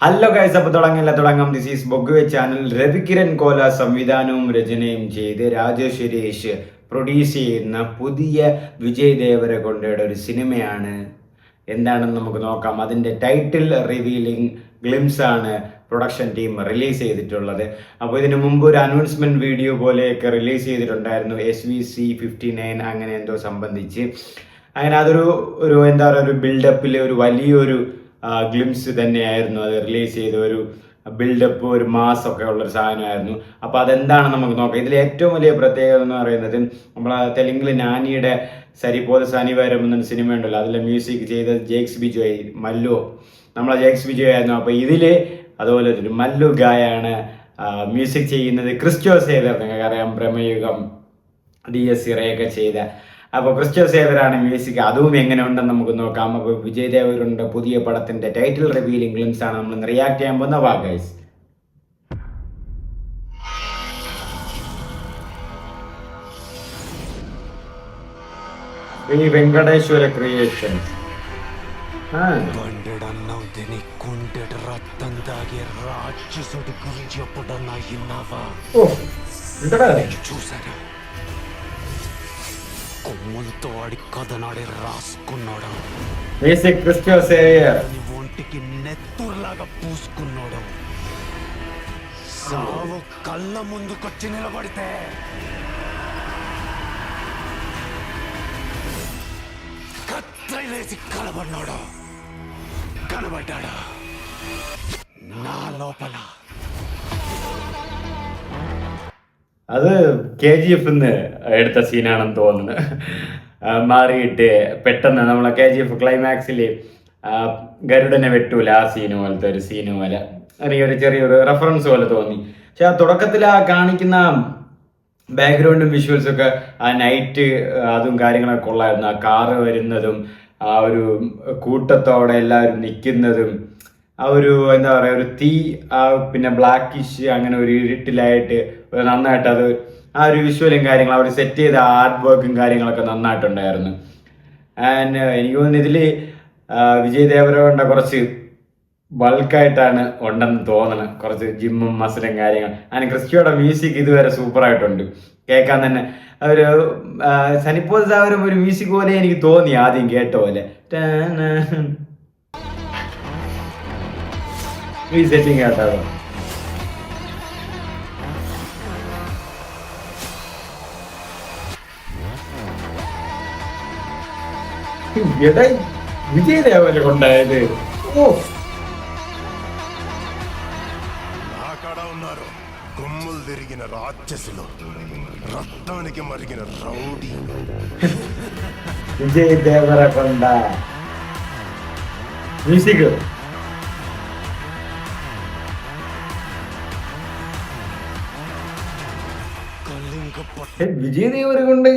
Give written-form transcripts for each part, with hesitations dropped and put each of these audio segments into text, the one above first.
Hello guys, അപ്പോൾ തുടങ്ങാം. This is ബൊഗ്വേ ചാനൽ. രവികിരൺ കോല സംവിധാനവും രചനയും ചെയ്ത് രാജേഷ് സുരേഷ് പ്രൊഡ്യൂസ് ചെയ്യുന്ന പുതിയ വിജയ് ദേവരകൊണ്ടയുടെ ഒരു സിനിമയാണ്. എന്താണെന്ന് നമുക്ക് നോക്കാം. അതിൻ്റെ ടൈറ്റിൽ റിവീലിംഗ് ഗ്ലിംസ് ആണ് പ്രൊഡക്ഷൻ ടീം റിലീസ് ചെയ്തിട്ടുള്ളത്. അപ്പോൾ ഇതിനു മുമ്പ് ഒരു അനൗൺസ്മെൻറ്റ് വീഡിയോ പോലെയൊക്കെ റിലീസ് ചെയ്തിട്ടുണ്ടായിരുന്നു, SVC59 അങ്ങനെ എന്തോ സംബന്ധിച്ച്. അങ്ങനെ അതൊരു എന്താ പറയുക, ഒരു ബിൽഡപ്പിൽ ഒരു വലിയൊരു ഗ്ലിംസ് തന്നെയായിരുന്നു. അത് റിലീസ് ചെയ്ത ഒരു ബിൽഡപ്പ്, ഒരു മാസ് ഒക്കെ ഉള്ളൊരു സാധനമായിരുന്നു. അപ്പോൾ അതെന്താണെന്ന് നമുക്ക് നോക്കാം. ഇതിൽ ഏറ്റവും വലിയ പ്രത്യേകത എന്ന് പറയുന്നത്, നമ്മൾ തെലുങ്കിൽ നാനിയുടെ സരിപോത ശനിവാരം എന്നൊരു സിനിമ ഉണ്ടല്ലോ, അതിലെ മ്യൂസിക് ചെയ്തത് ജേക്സ് ബിജോയ്, മല്ലു, നമ്മളെ ജേക്സ് ബിജോയ് ആയിരുന്നു. അപ്പോൾ ഇതിൽ അതുപോലെ ഒരു മല്ലു ഗായാണ് മ്യൂസിക് ചെയ്യുന്നത്. ക്രിസ്റ്റോ സേവ്യർ, നിങ്ങൾക്കറിയാം, ബ്രഹ്മയുഗം, DS ഇറയൊക്കെ ചെയ്ത. അപ്പോൾ ക്രിസ്റ്റോ സേവ്യറാണ് മ്യൂസിക്. അതും എങ്ങനെ ഉണ്ടെന്ന് നമുക്ക് നോക്കാം. അപ്പോൾ വിജയ് ദേവരുടെ പുതിയ പടത്തിന്റെ ടൈറ്റിൽ റിവീലിംഗ് ഗ്ലിംസ് ആണ് നമ്മൾ റിയാക്ട് ചെയ്യാൻ പോകുന്ന ഗൈസ്. ശ്രീ വെങ്കടേശ്വര ക്രിയേഷൻസ്. చూసాను, కొమ్ములతో ఆడి కథనాడి రాసుకున్నాడు. ఒంటికి నెత్తుర్లాగా పూసుకున్నాడు. సావు కళ్ళ ముందుకొచ్చి నిలబడితే కత్తిలేసి కలబడినాడు. కనబడ్డాడు నా లోపల. അത് KGF എടുത്ത സീനാണെന്ന് തോന്നുന്നു. മാറിയിട്ട് പെട്ടെന്ന് നമ്മളെ KGF ക്ലൈമാക്സിൽ ഗരുഡനെ വെട്ടൂല, ആ സീന് പോലത്തെ ഒരു സീന് പോലെ അല്ലെങ്കിൽ ഒരു ചെറിയൊരു റെഫറൻസ് പോലെ തോന്നി. പക്ഷെ ആ തുടക്കത്തിൽ ആ കാണിക്കുന്ന ബാക്ക്ഗ്രൗണ്ടും വിഷ്വൽസും ഒക്കെ, ആ നൈറ്റ് അതും കാര്യങ്ങളൊക്കെ കൊള്ളായിരുന്നു. ആ കാറ് വരുന്നതും ആ ഒരു കൂട്ടത്തോടെ എല്ലാവരും നിൽക്കുന്നതും, ആ ഒരു എന്താ പറയുക, ഒരു തീ, ആ പിന്നെ ബ്ലാക്കിഷ്, അങ്ങനെ ഒരു ഇരുട്ടിലായിട്ട് നന്നായിട്ട് അത് ആ ഒരു വിഷ്വലും കാര്യങ്ങളും അവർ സെറ്റ് ചെയ്ത ആർട്ട് വർക്കും കാര്യങ്ങളൊക്കെ നന്നായിട്ടുണ്ടായിരുന്നു. ആൻഡ് എനിക്ക് തോന്നുന്നു ഇതിൽ വിജയ് ദേവരകൊണ്ട കുറച്ച് ബൾക്കായിട്ടാണ് ഉണ്ടെന്ന് തോന്നണം. കുറച്ച് ജിമ്മും മസിലും കാര്യങ്ങൾ. ആൻഡ് ക്രിസ്റ്റിയോടെ മ്യൂസിക് ഇതുവരെ സൂപ്പറായിട്ടുണ്ട്. കേൾക്കാൻ തന്നെ ഒരു സനിപ്പോസ് സാവരം ഒരു മ്യൂസിക് പോലെ എനിക്ക് തോന്നി ആദ്യം കേട്ട പോലെ. ഈ സെറ്റിംഗ് കേട്ടോ. విజయ్ దేవరకొండ నాకాడ ఉన్నారు కొమ్ములు తిరిగిన రాక్షసులు, రక్తానికి మరిగిన రౌడీ. విజయ్ దేవరకొండ మ్యూజిక్. വിജയ് ദേവരകൊണ്ട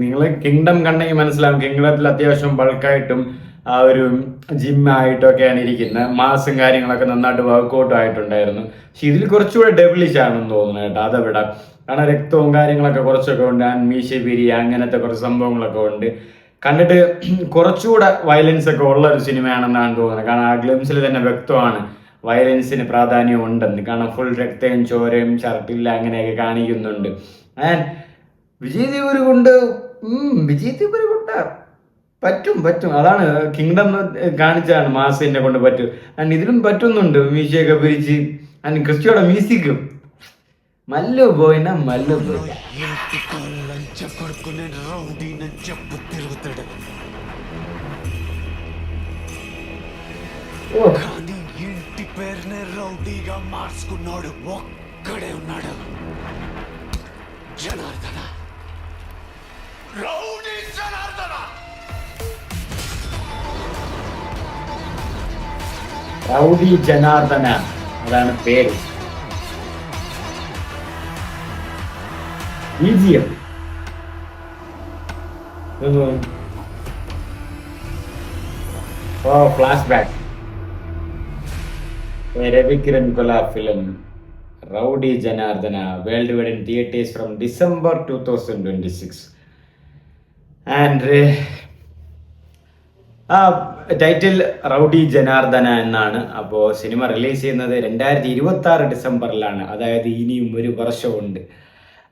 നിങ്ങൾ കിങ്ഡം കണ്ടെങ്കിൽ മനസ്സിലാവും. കിങ്ഡത്തിൽ അത്യാവശ്യം ബൾക്കായിട്ടും ആ ഒരു ജിമ്മായിട്ടൊക്കെയാണ് ഇരിക്കുന്നത്. മാസും കാര്യങ്ങളൊക്കെ നന്നായിട്ട് വർക്കൗട്ടും ആയിട്ടുണ്ടായിരുന്നു. പക്ഷെ ഇതിൽ കുറച്ചുകൂടെ ഡെവിളിഷ് ആണെന്ന് തോന്നുന്നു കേട്ടോ. അതെവിടെ കാരണം രക്തവും കാര്യങ്ങളൊക്കെ കുറച്ചൊക്കെ ഉണ്ട്. മീശ പിരി അങ്ങനത്തെ കുറച്ച് സംഭവങ്ങളൊക്കെ ഉണ്ട്. കണ്ടിട്ട് കുറച്ചുകൂടെ വയലൻസ് ഒക്കെ ഉള്ള ഒരു സിനിമയാണെന്നാണ് തോന്നുന്നത്. കാരണം ആ ഗ്ലിംസിൽ തന്നെ വ്യക്തമാണ് വയലൻസിന് പ്രാധാന്യം ഉണ്ടെന്ന്. കാരണം ഫുൾ രക്തവും ചോരയും ഷർട്ടില്ല അങ്ങനെയൊക്കെ കാണിക്കുന്നുണ്ട്. ആൻഡ് വിജയ് ദേവരകൊണ്ട പറ്റും. അതാണ് കിങ്ഡം കാണിച്ചാണ് മാസിനെ കൊണ്ട് പറ്റും. ആൻഡ് ഇതിലും പറ്റുന്നുണ്ട്. മീശയൊക്കെ പിരിച്ച് ആൻഡ് ക്രിസ്റ്റിയോടെ മ്യൂസിക്കും. മല്ലു പോയിന മല്ലു പോയി. ఇంటి పేరునే రౌడీగా మార్చుకున్నాడు. ఒక్కడే ఉన్నాడు, జనార్దన. రౌడీ జనార్దన. റൗഡി ജനാർദന, അതാണ് പേര്. BGM flashback. Ravikiran Kola film rowdy Janardhana worldwide in theatres from December 2026. And title rowdy Janardhana എന്നാണ്. അപ്പോൾ സിനിമ റിലീസ് ചെയ്യുന്നത് 2026 ഡിസംബറിലാണ്, അതായത് ഇനിയും ഒരു വർഷമുണ്ട്.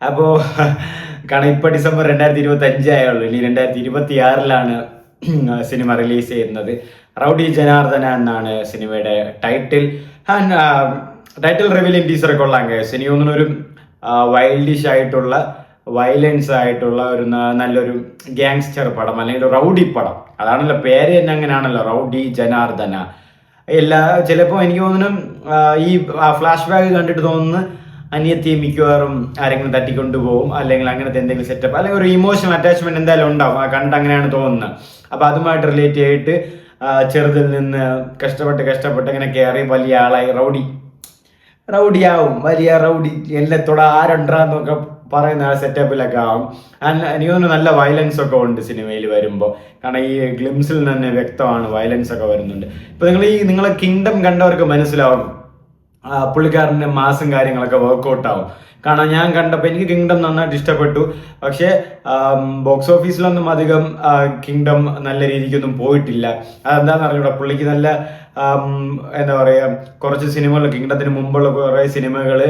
അപ്പോൾ കാരണം ഇപ്പോൾ ഡിസംബർ 2025 ആയുള്ളൂ, ഇനി 2026 സിനിമ റിലീസ് ചെയ്യുന്നത്. റൗഡി ജനാർദ്ദന എന്നാണ് സിനിമയുടെ ടൈറ്റിൽ. ടൈറ്റിൽ റിവീലിംഗ് ടീസറൊക്കെ കൊള്ളാൻ കഴിയും. ഇനി ഒന്നിനൊരു വൈൽഡിഷ് ആയിട്ടുള്ള വയലൻസ് ആയിട്ടുള്ള ഒരു നല്ലൊരു ഗ്യാങ്സ്റ്റർ പടം അല്ലെങ്കിൽ റൗഡി പടം, അതാണല്ലോ പേര് തന്നെ അങ്ങനെയാണല്ലോ, റൗഡി ജനാർദ്ദന. ചിലപ്പോൾ എനിക്ക് തോന്നുന്നു ഈ ഫ്ലാഷ് ബാക്ക് കണ്ടിട്ട് തോന്നുന്നു അനിയത്തിയെ മിക്കവാറും ആരെങ്കിലും തട്ടിക്കൊണ്ടുപോകും, അല്ലെങ്കിൽ അങ്ങനത്തെ എന്തെങ്കിലും സെറ്റപ്പ്, അല്ലെങ്കിൽ ഒരു ഇമോഷണൽ അറ്റാച്ച്മെന്റ് എന്തായാലും ഉണ്ടാവും, കണ്ട് അങ്ങനെയാണ് തോന്നുന്നത്. അപ്പോൾ അതുമായിട്ട് റിലേറ്റ് ചെയ്തിട്ട് ചെറുതിൽ നിന്ന് കഷ്ടപ്പെട്ട് ഇങ്ങനെ കയറി വലിയ ആളായി റൗഡിയാവും, വലിയ റൗഡി എല്ലാത്തോടെ ആരുണ്ടാന്നൊക്കെ പറയുന്ന ആ സെറ്റപ്പിലൊക്കെ ആവും. എനിക്ക് തോന്നുന്നു നല്ല വയലൻസ് ഒക്കെ ഉണ്ട് സിനിമയിൽ വരുമ്പോൾ, കാരണം ഈ ഗ്ലിംസിൽ തന്നെ വ്യക്തമാണ് വയലൻസ് ഒക്കെ വരുന്നുണ്ട്. ഇപ്പൊ നിങ്ങളെ കിങ്ഡം കണ്ടവർക്ക് മനസ്സിലാവും പുള്ളിക്കാരൻ്റെ മാസും കാര്യങ്ങളൊക്കെ വർക്കൗട്ട് ആവും. കാരണം ഞാൻ കണ്ടപ്പോൾ എനിക്ക് കിങ്ഡം നന്നായിട്ട് ഇഷ്ടപ്പെട്ടു. പക്ഷേ ബോക്സ് ഓഫീസിലൊന്നും അധികം കിങ്ഡം നല്ല രീതിക്കൊന്നും പോയിട്ടില്ല. അതെന്താണെന്ന് അറിഞ്ഞൂടാ. പുള്ളിക്ക് നല്ല എന്താ പറയുക, കുറച്ച് സിനിമകൾ കിങ്ഡത്തിന് മുമ്പുള്ള കുറേ സിനിമകൾ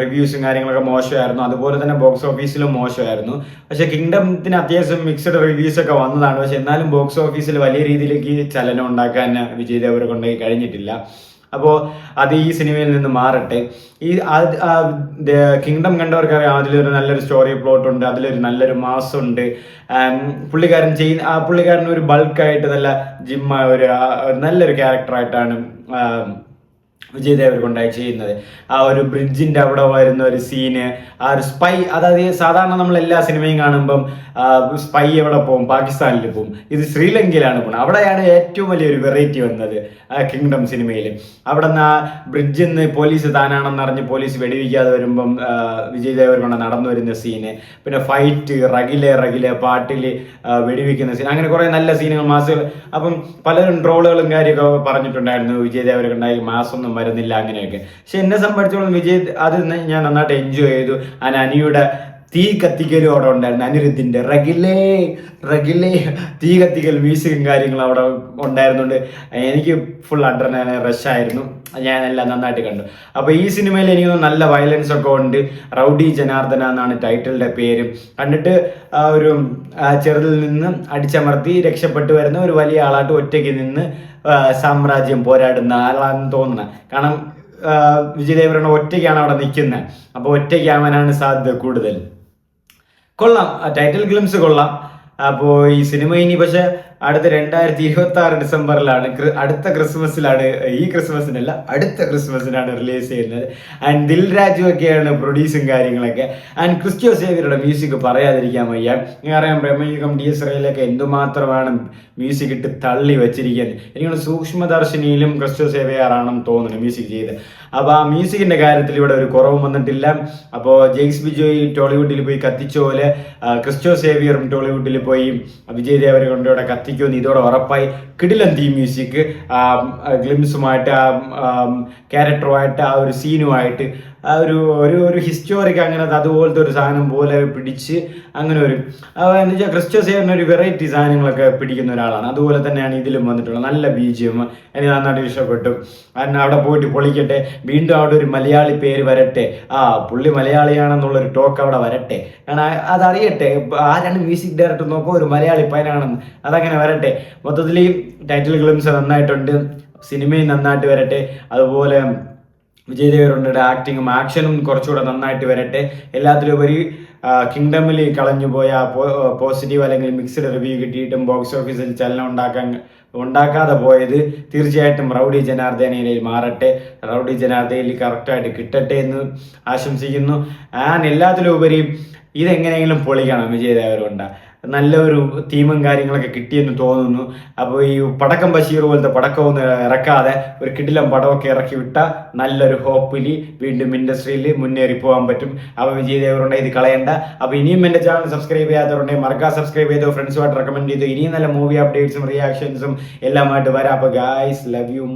റിവ്യൂസും കാര്യങ്ങളൊക്കെ മോശമായിരുന്നു, അതുപോലെ തന്നെ ബോക്സ് ഓഫീസിലും മോശമായിരുന്നു. പക്ഷേ കിങ്ഡത്തിന് അത്യാവശ്യം മിക്സഡ് റിവ്യൂസ് ഒക്കെ വന്നതാണ്. പക്ഷെ എന്നാലും ബോക്സ് ഓഫീസിൽ വലിയ രീതിയിലേക്ക് ചലനം ഉണ്ടാക്കാൻ വിജയ് ദേവരകൊണ്ടയ്ക്ക് കഴിഞ്ഞിട്ടില്ല. അപ്പോൾ അത് ഈ സിനിമയിൽ നിന്ന് മാറട്ടെ. ഈ കിങ്ഡം കണ്ടവർക്കറിയാം, അതിലൊരു നല്ലൊരു സ്റ്റോറി പ്ലോട്ട് ഉണ്ട്, അതിലൊരു നല്ലൊരു മാസമുണ്ട്. പുള്ളിക്കാരൻ ഒരു ബൾക്കായിട്ട് നല്ല ജിമ്മായ ഒരു നല്ലൊരു ക്യാരക്ടറായിട്ടാണ് വിജയ് ദേവരകൊണ്ടായി ചെയ്യുന്നത്. ആ ഒരു ബ്രിഡ്ജിന്റെ അവിടെ വരുന്ന ഒരു സീന്, ആ ഒരു സ്പൈ, അതായത് സാധാരണ നമ്മൾ എല്ലാ സിനിമയും കാണുമ്പം സ്പൈ എവിടെ പോകും, പാകിസ്ഥാനിൽ പോകും, ഇത് ശ്രീലങ്കയിലാണ് പോകുന്നത്. അവിടെയാണ് ഏറ്റവും വലിയൊരു വെറൈറ്റി വന്നത് കിങ്ഡം സിനിമയിൽ. അവിടെ നിന്ന് ആ ബ്രിഡ്ജിൽ നിന്ന് പോലീസ് താനാണെന്ന് അറിഞ്ഞ് പോലീസ് വെടിവെക്കാതെ വരുമ്പം വിജയ് ദേവരകൊണ്ട നടന്നു വരുന്ന സീന്, പിന്നെ ഫൈറ്റ്, റഗിലെ പാട്ടിൽ വെടിവെക്കുന്ന സീൻ, അങ്ങനെ കുറെ നല്ല സീനുകൾ, മാസുകൾ. അപ്പം പലരും ട്രോളുകളും കാര്യമൊക്കെ പറഞ്ഞിട്ടുണ്ടായിരുന്നു വിജയ് ദേവരകൊണ്ടായി മാസൊന്നും വരുന്നില്ല അങ്ങനെയൊക്കെ. പക്ഷെ എന്നെ സംബന്ധിച്ചോളം അത് ഞാൻ നന്നായിട്ട് എൻജോയ് ചെയ്തു. അനിയുടെ തീ കത്തിക്കലും അവിടെ ഉണ്ടായിരുന്നു, അനിരുദ്ധിന്റെ റഗിലേ തീ കത്തിക്കൽ മ്യൂസിക്കും കാര്യങ്ങളും അവിടെ ഉണ്ടായിരുന്നുണ്ട്. എനിക്ക് ഫുൾ അഡ്രിനലിൻ റഷായിരുന്നു, ഞാനെല്ലാം നന്നായിട്ട് കണ്ടു. അപ്പോൾ ഈ സിനിമയിൽ എനിക്ക് നല്ല വയലൻസ് ഒക്കെ ഉണ്ട്. റൗഡി ജനാർദ്ദന എന്നാണ് ടൈറ്റിലിന്റെ പേര്. കണ്ടിട്ട് ഒരു ചെറുതിൽ നിന്ന് അടിച്ചമർത്തി രക്ഷപ്പെട്ടു വരുന്ന ഒരു വലിയ ആളായിട്ട് ഒറ്റയ്ക്ക് നിന്ന് സാമ്രാജ്യം പോരാടുന്ന ആളാണെന്ന് തോന്നുന്നത്. കാരണം വിജയ് ദേവരകൊണ്ട ഒറ്റയ്ക്കാണ് അവിടെ നിൽക്കുന്നത്. അപ്പോൾ ഒറ്റയ്ക്കാവാനാണ് സാധ്യത കൂടുതൽ. കൊള്ളാം, ടൈറ്റിൽ ഗ്ലിംസ് കൊള്ളാം. അപ്പോൾ ഈ സിനിമ ഇനി പക്ഷെ അടുത്ത 2026 ഡിസംബറിലാണ്, അടുത്ത ക്രിസ്മസിലാണ്, ഈ ക്രിസ്മസിനല്ല അടുത്ത ക്രിസ്മസിനാണ് റിലീസ് ചെയ്യുന്നത്. ആൻഡ് ദിൽ രാജു ഒക്കെയാണ് പ്രൊഡ്യൂസും കാര്യങ്ങളൊക്കെ. ആൻഡ് ക്രിസ്റ്റോ സേവ്യറുടെ മ്യൂസിക് പറയാതിരിക്കാൻ വയ്യ. അറിയാം ബ്രഹ്മയുഗം DSRയിലൊക്കെ എന്തുമാത്രമാണ് മ്യൂസിക് ഇട്ട് തള്ളി വെച്ചിരിക്കുന്നത്. എനിക്കാണ് സൂക്ഷ്മദർശിനിയിലും ക്രിസ്റ്റോ സേവ്യറാണെന്ന് തോന്നുന്നു മ്യൂസിക് ചെയ്ത്. അപ്പോൾ ആ മ്യൂസിക്കിന്റെ കാര്യത്തിൽ ഇവിടെ ഒരു കുറവും വന്നിട്ടില്ല. അപ്പോൾ ജെയ്സ് ബിജോയ് ടോളിവുഡിൽ പോയി കത്തിച്ച പോലെ ക്രിസ്റ്റോ സേവ്യറും ടോളിവുഡിൽ പോയി വിജയ് ദേവരകൊണ്ടയുടെ കത്തിക്കുമെന്ന് ഇതോടെ ഉറപ്പായി. കിടിലൻ തീം മ്യൂസിക്, ഗ്ലിംസുമായിട്ട്, ആ ക്യാരക്ടറുമായിട്ട്, ആ ഒരു സീനുമായിട്ട്, ആ ഒരു ഹിസ്റ്റോറിക് അങ്ങനത്തെ അതുപോലത്തെ ഒരു സാധനം പോലെ പിടിച്ച് അങ്ങനെ ഒരു എന്ന് വെച്ചാൽ ക്രിസ്റ്റോ സേവ്യറിന് ഒരു വെറൈറ്റി സാധനങ്ങളൊക്കെ പിടിക്കുന്ന ഒരാളാണ്. അതുപോലെ തന്നെയാണ് ഇതിലും വന്നിട്ടുള്ളത്. നല്ല BGM എനിക്ക് നന്നായിട്ട് ഇഷ്ടപ്പെട്ടു. അവിടെ പോയിട്ട് പൊളിക്കട്ടെ. വീണ്ടും അവിടെ ഒരു മലയാളി പേര് വരട്ടെ, പുള്ളി മലയാളിയാണെന്നുള്ളൊരു ടോക്ക് അവിടെ വരട്ടെ. കാരണം അതറിയട്ടെ, ആരാണ് മ്യൂസിക് ഡയറക്ടർ നോക്കുമ്പോൾ ഒരു മലയാളി പയ്യനാണെന്ന്, അതങ്ങനെ വരട്ടെ. മൊത്തത്തിൽ ടൈറ്റിൽ ഗ്ലിംസ് നന്നായിട്ടുണ്ട്, സിനിമയും നന്നായിട്ട് വരട്ടെ. അതുപോലെ വിജയ് ദേവരകൊണ്ടയുടെ ആക്ഷനും കുറച്ചുകൂടെ നന്നായിട്ട് വരട്ടെ. എല്ലാത്തിലുപരി കിങ്ഡമിൽ കളഞ്ഞുപോയ പോസിറ്റീവ് അല്ലെങ്കിൽ മിക്സ്ഡ് റിവ്യൂ കിട്ടിയിട്ടും ബോക്സ് ഓഫീസിൽ ചലനം ഉണ്ടാക്കാതെ പോയത് തീർച്ചയായിട്ടും റൗഡി ജനാർദ്ദനയിൽ മാറട്ടെ. റൗഡി ജനാർദ്ദനയിൽ കറക്റ്റായിട്ട് കിട്ടട്ടെ എന്ന് ആശംസിക്കുന്നു. എല്ലാത്തിലുപരി ഇതെങ്ങനെയെങ്കിലും പൊളിക്കണം വിജയ് ദേവരകൊണ്ട. നല്ലൊരു തീമും കാര്യങ്ങളൊക്കെ കിട്ടിയെന്ന് തോന്നുന്നു. അപ്പോൾ ഈ പടക്കം ബഷീർ പോലത്തെ പടക്കമൊന്നും ഇറക്കാതെ ഒരു കിടിലം പടമൊക്കെ ഇറക്കി വിട്ട നല്ലൊരു ഹോപ്പിലി വീണ്ടും ഇൻഡസ്ട്രിയിൽ മുന്നേറി പോകാൻ പറ്റും. അപ്പോൾ വിജയ് ദേവരകൊണ്ട ഇത് കളയണ്ട. അപ്പോൾ ഇനിയും എൻ്റെ ചാനൽ സബ്സ്ക്രൈബ് ചെയ്യാത്തവരുണ്ടെങ്കിൽ മറക്കാതെ സബ്സ്ക്രൈബ് ചെയ്തോ, ഫ്രണ്ട്സുമായിട്ട് റെക്കമെൻഡ് ചെയ്തു. ഇനിയും നല്ല മൂവി അപ്ഡേറ്റ്സും റിയാക്ഷൻസും എല്ലാമായിട്ട് വരാം. അപ്പോൾ ഗായ്സ്, ലവ് യു.